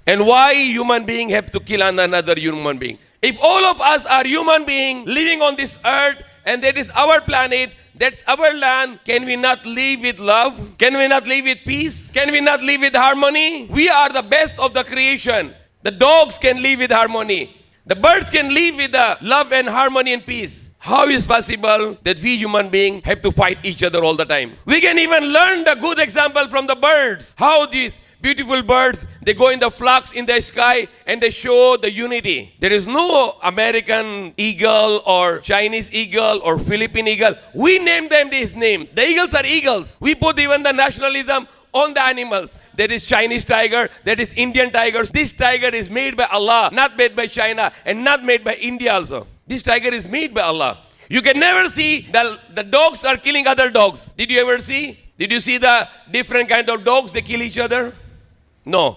And why human being have to kill another human being? If all of us are human being living on this earth and that is our planet, that's our land, can we not live with love? Can we not live with peace? Can we not live with harmony? We are the best of the creation. The dogs can live with harmony. The birds can live with the love and harmony and peace. How is possible that we human beings have to fight each other all the time? We can even learn the good example from the birds. How these beautiful birds, they go in the flocks in the sky and they show the unity. There is no American eagle or Chinese eagle or Philippine eagle. We name them these names. The eagles are eagles. We put even the nationalism on the animals. There is Chinese tiger, there is Indian tigers. This tiger is made by Allah, not made by China and not made by India also. This tiger is made by Allah. You can never see the dogs are killing other dogs. Did you ever see? Did you see the different kind of dogs? They kill each other? No.